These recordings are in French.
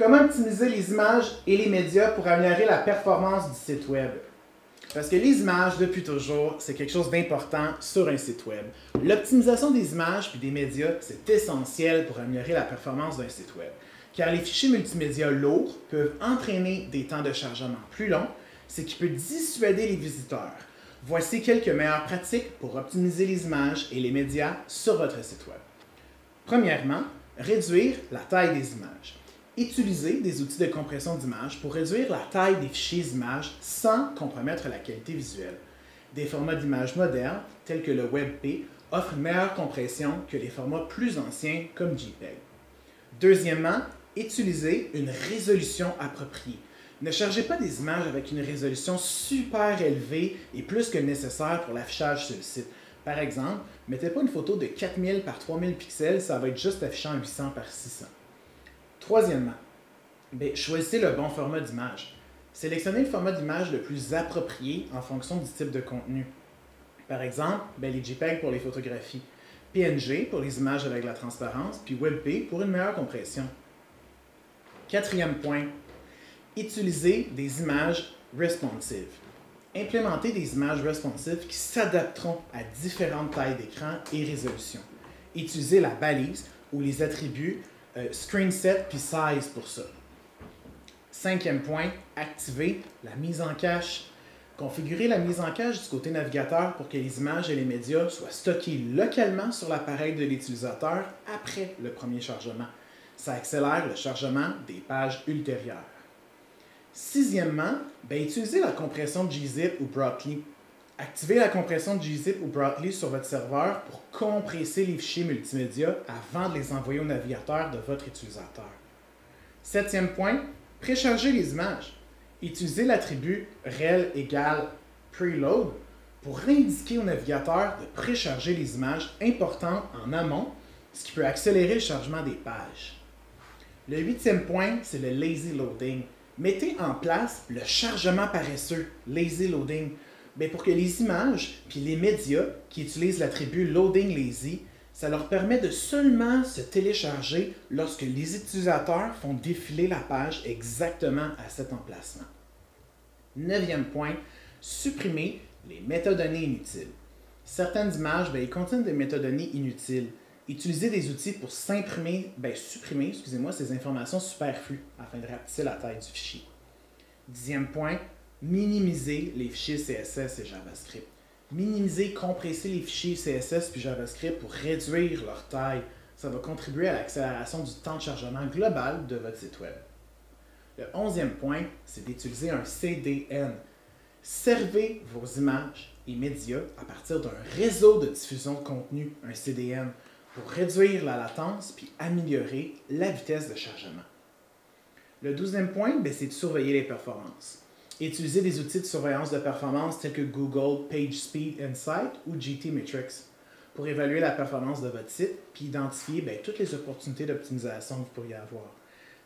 Comment optimiser les images et les médias pour améliorer la performance du site web? Parce que les images, depuis toujours, c'est quelque chose d'important sur un site web. L'optimisation des images et des médias, c'est essentiel pour améliorer la performance d'un site web. Car les fichiers multimédia lourds peuvent entraîner des temps de chargement plus longs, ce qui peut dissuader les visiteurs. Voici quelques meilleures pratiques pour optimiser les images et les médias sur votre site web. Premièrement, réduire la taille des images. Utilisez des outils de compression d'images pour réduire la taille des fichiers images sans compromettre la qualité visuelle. Des formats d'images modernes, tels que le WebP, offrent une meilleure compression que les formats plus anciens comme JPEG. Deuxièmement, utilisez une résolution appropriée. Ne chargez pas des images avec une résolution super élevée et plus que nécessaire pour l'affichage sur le site. Par exemple, mettez pas une photo de 4000 par 3000 pixels, ça va être juste affiché en 800 par 600. Troisièmement, choisissez le bon format d'image. Sélectionnez le format d'image le plus approprié en fonction du type de contenu. Par exemple, les JPEG pour les photographies, PNG pour les images avec la transparence, puis WebP pour une meilleure compression. Quatrième point, utilisez des images responsives. Implémentez des images responsives qui s'adapteront à différentes tailles d'écran et résolutions. Utilisez la balise ou les attributs ScreenSet puis Size pour ça. Cinquième point, activez la mise en cache. Configurez la mise en cache du côté navigateur pour que les images et les médias soient stockés localement sur l'appareil de l'utilisateur après le premier chargement. Ça accélère le chargement des pages ultérieures. Sixièmement, utilisez la compression gzip ou Brotli. Activez la compression de gzip ou Brotli sur votre serveur pour compresser les fichiers multimédia avant de les envoyer au navigateur de votre utilisateur. Septième point, préchargez les images. Utilisez l'attribut rel égale preload pour indiquer au navigateur de précharger les images importantes en amont, ce qui peut accélérer le chargement des pages. Le huitième point, c'est le lazy loading. Mettez en place le chargement paresseux, lazy loading, pour que les images puis les médias qui utilisent l'attribut loading lazy, ça leur permet de seulement se télécharger lorsque les utilisateurs font défiler la page exactement à cet emplacement. Neuvième point, supprimez les métadonnées inutiles. Certaines images, ils contiennent des métadonnées inutiles. Utilisez des outils pour supprimer ces informations superflues afin de rapetisser la taille du fichier. Dixième point, minimiser les fichiers CSS et JavaScript. Minimiser, compresser les fichiers CSS et JavaScript pour réduire leur taille. Ça va contribuer à l'accélération du temps de chargement global de votre site web. Le onzième point, c'est d'utiliser un CDN. Servez vos images et médias à partir d'un réseau de diffusion de contenu, un CDN, pour réduire la latence puis améliorer la vitesse de chargement. Le douzième point, c'est de surveiller les performances. Utilisez des outils de surveillance de performance tels que Google PageSpeed Insight ou GTmetrix pour évaluer la performance de votre site puis identifier toutes les opportunités d'optimisation que vous pourriez avoir.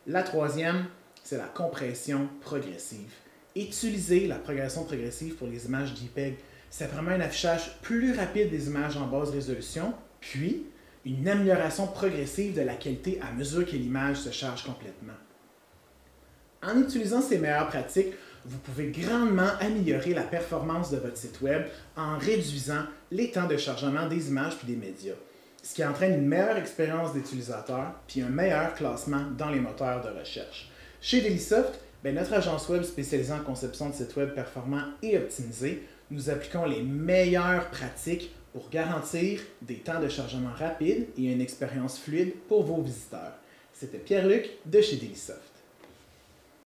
La troisième, c'est la compression progressive. Utilisez la progression progressive pour les images JPEG. Ça permet un affichage plus rapide des images en basse résolution, puis une amélioration progressive de la qualité à mesure que l'image se charge complètement. En utilisant ces meilleures pratiques, vous pouvez grandement améliorer la performance de votre site web en réduisant les temps de chargement des images et des médias, ce qui entraîne une meilleure expérience d'utilisateur puis un meilleur classement dans les moteurs de recherche. Chez Dailysoft, notre agence web spécialisée en conception de sites web performants et optimisés, nous appliquons les meilleures pratiques pour garantir des temps de chargement rapides et une expérience fluide pour vos visiteurs. C'était Pierre-Luc de chez Dailysoft.